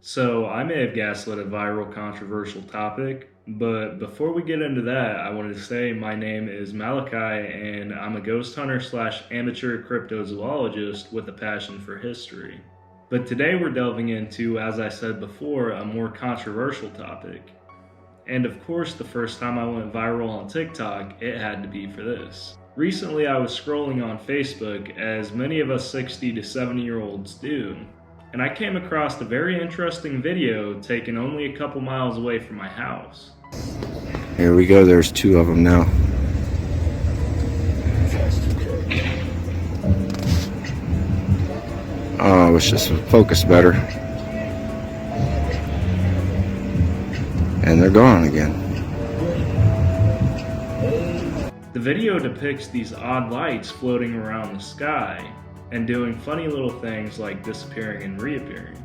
So I may have gaslit a viral controversial topic, but before we get into that, I wanted to say my name is Malichi and I'm a ghost hunter slash amateur cryptozoologist with a passion for history. But today we're delving into, as I said before, a more controversial topic. And of course, the first time I went viral on TikTok, it had to be for this. Recently, I was scrolling on Facebook, as many of us 60 to 70-year-olds do, and I came across a very interesting video taken only a couple miles away from my house. Here we go, there's two of them now. Oh, I wish this would focus better. And they're gone again. The video depicts these odd lights floating around the sky and doing funny little things like disappearing and reappearing.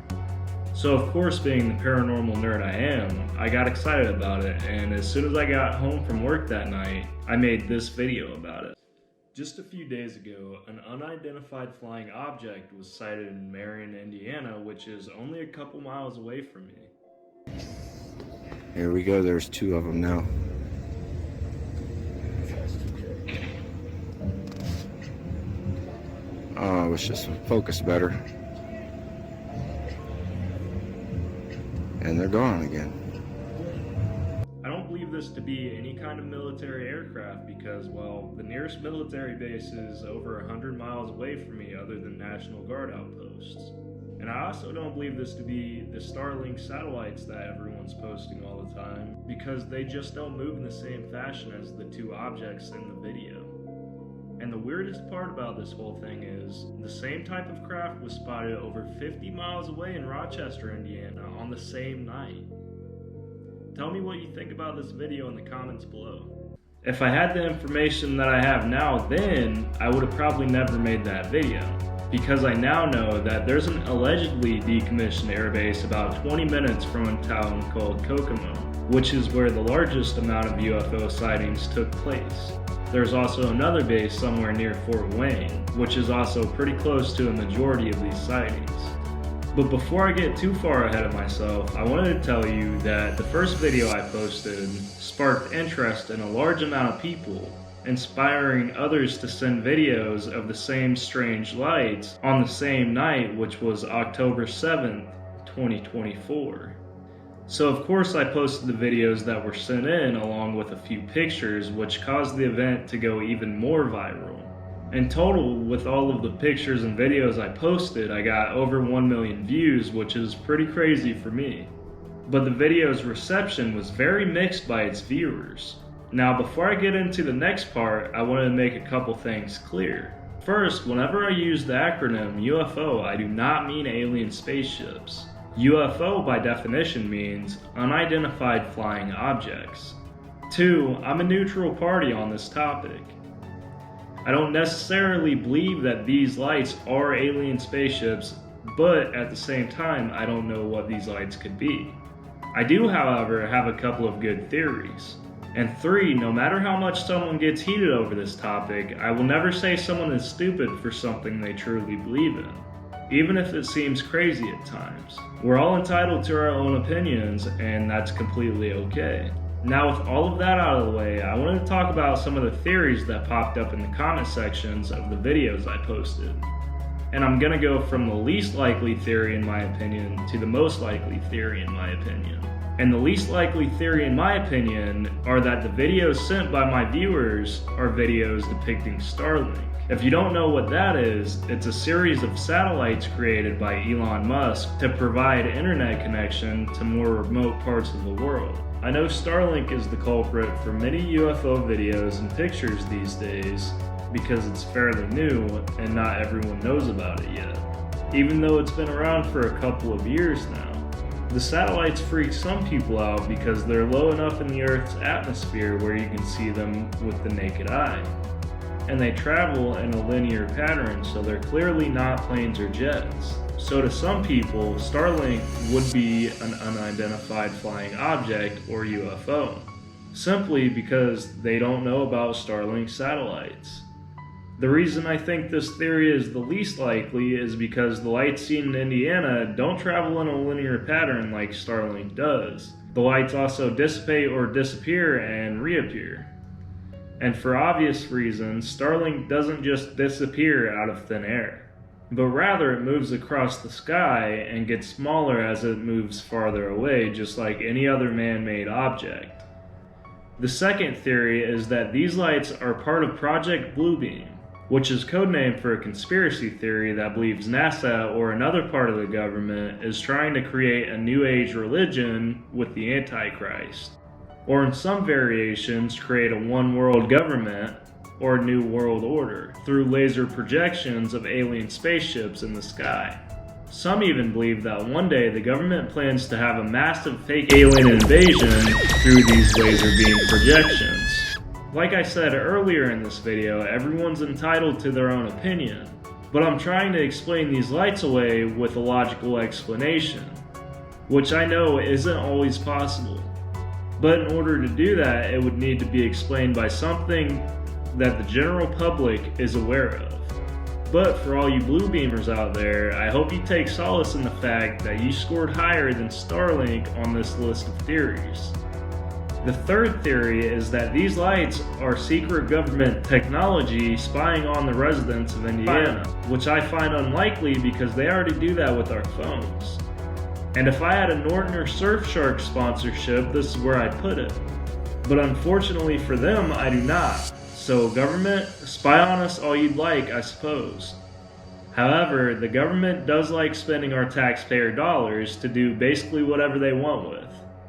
So of course, being the paranormal nerd I am, I got excited about it, and as soon as I got home from work that night, I made this video about it. Just a few days ago, an unidentified flying object was sighted in Marion, Indiana, which is only a couple miles away from me. Here we go, there's two of them now. Oh, I wish this would focus better. And they're gone again. I don't believe this to be any kind of military aircraft because, well, the nearest military base is over 100 miles away from me other than National Guard outposts. And I also don't believe this to be the Starlink satellites that everyone's posting all the time, because they just don't move in the same fashion as the two objects in the video. And the weirdest part about this whole thing is, the same type of craft was spotted over 50 miles away in Rochester, Indiana on the same night. Tell me what you think about this video in the comments below. If I had the information that I have now then, I would have probably never made that video, because I now know that there's an allegedly decommissioned airbase about 20 minutes from a town called Kokomo, which is where the largest amount of UFO sightings took place. There's also another base somewhere near Fort Wayne, which is also pretty close to a majority of these sightings. But before I get too far ahead of myself, I wanted to tell you that the first video I posted sparked interest in a large amount of people, inspiring others to send videos of the same strange lights on the same night, which was October 7th, 2024. So of course I posted the videos that were sent in along with a few pictures, which caused the event to go even more viral. In total, with all of the pictures and videos I posted, I got over 1 million views, which is pretty crazy for me. But the video's reception was very mixed by its viewers. Now before I get into the next part, I wanted to make a couple things clear. First, whenever I use the acronym UFO, I do not mean alien spaceships. UFO by definition means unidentified flying objects. 2, I'm a neutral party on this topic. I don't necessarily believe that these lights are alien spaceships, but at the same time, I don't know what these lights could be. I do, however, have a couple of good theories. And 3, no matter how much someone gets heated over this topic, I will never say someone is stupid for something they truly believe in, even if it seems crazy at times. We're all entitled to our own opinions, and that's completely okay. Now with all of that out of the way, I wanted to talk about some of the theories that popped up in the comment sections of the videos I posted. And I'm gonna go from the least likely theory in my opinion to the most likely theory in my opinion. And the least likely theory in my opinion are that the videos sent by my viewers are videos depicting Starlink. If you don't know what that is, it's a series of satellites created by Elon Musk to provide internet connection to more remote parts of the world. I know Starlink is the culprit for many UFO videos and pictures these days because it's fairly new and not everyone knows about it yet, even though it's been around for a couple of years now. The satellites freak some people out because they're low enough in the Earth's atmosphere where you can see them with the naked eye. And they travel in a linear pattern, so they're clearly not planes or jets. So to some people, Starlink would be an unidentified flying object or UFO, simply because they don't know about Starlink satellites. The reason I think this theory is the least likely is because the lights seen in Indiana don't travel in a linear pattern like Starlink does. The lights also dissipate or disappear and reappear. And for obvious reasons, Starlink doesn't just disappear out of thin air, but rather it moves across the sky and gets smaller as it moves farther away, just like any other man-made object. The second theory is that these lights are part of Project Bluebeam, which is codename for a conspiracy theory that believes NASA or another part of the government is trying to create a New Age religion with the Antichrist, or in some variations create a one-world government or New World Order through laser projections of alien spaceships in the sky. Some even believe that one day the government plans to have a massive fake alien invasion through these laser beam projections. Like I said earlier in this video, everyone's entitled to their own opinion, but I'm trying to explain these lights away with a logical explanation, which I know isn't always possible. But in order to do that, it would need to be explained by something that the general public is aware of. But for all you blue beamers out there, I hope you take solace in the fact that you scored higher than Starlink on this list of theories. The third theory is that these lights are secret government technology spying on the residents of Indiana, which I find unlikely because they already do that with our phones. And if I had a Norton or Surfshark sponsorship, this is where I'd put it. But unfortunately for them, I do not. So government, spy on us all you'd like, I suppose. However, the government does like spending our taxpayer dollars to do basically whatever they want with.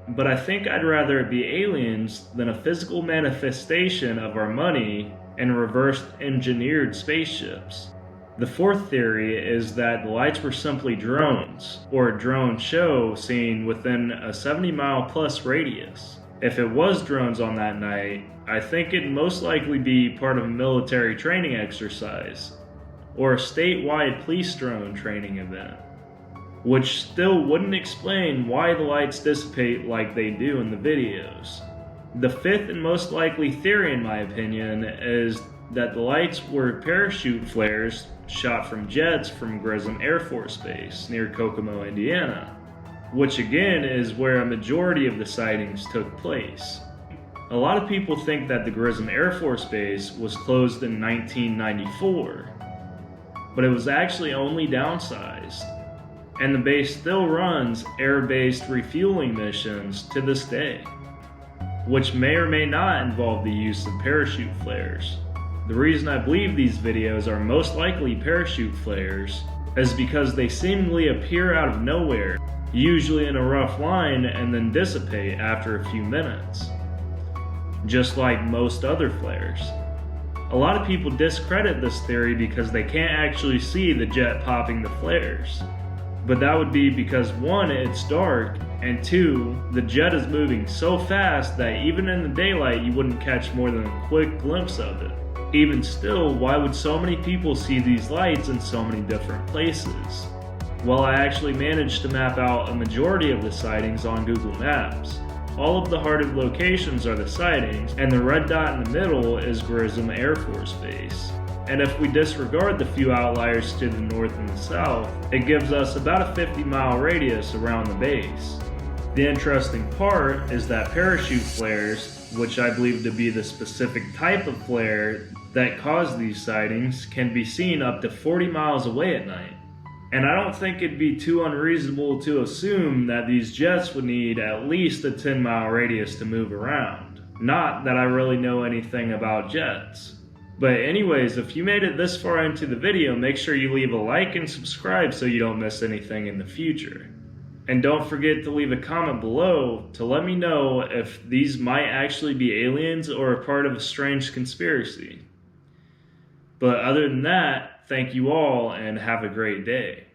But I think I'd rather it be aliens than a physical manifestation of our money and reverse engineered spaceships. The fourth theory is that the lights were simply drones, or a drone show seen within a 70-mile plus radius. If it was drones on that night, I think it'd most likely be part of a military training exercise, or a statewide police drone training event, which still wouldn't explain why the lights dissipate like they do in the videos. The fifth and most likely theory in my opinion is that the lights were parachute flares shot from jets from Grissom Air Force Base near Kokomo, Indiana, which again is where a majority of the sightings took place. A lot of people think that the Grissom Air Force Base was closed in 1994, but it was actually only downsized, and the base still runs air-based refueling missions to this day, which may or may not involve the use of parachute flares. The reason I believe these videos are most likely parachute flares is because they seemingly appear out of nowhere, usually in a rough line, and then dissipate after a few minutes, just like most other flares. A lot of people discredit this theory because they can't actually see the jet popping the flares. But that would be because one, it's dark, and two, the jet is moving so fast that even in the daylight you wouldn't catch more than a quick glimpse of it. Even still, why would so many people see these lights in so many different places? Well, I actually managed to map out a majority of the sightings on Google Maps. All of the hearted locations are the sightings, and the red dot in the middle is Grissom Air Force Base. And if we disregard the few outliers to the north and the south, it gives us about a 50-mile radius around the base. The interesting part is that parachute flares, which I believe to be the specific type of flare that caused these sightings, can be seen up to 40 miles away at night. And I don't think it'd be too unreasonable to assume that these jets would need at least a 10-mile radius to move around. Not that I really know anything about jets. But anyways, if you made it this far into the video, make sure you leave a like and subscribe so you don't miss anything in the future. And don't forget to leave a comment below to let me know if these might actually be aliens or a part of a strange conspiracy. But other than that, thank you all and have a great day.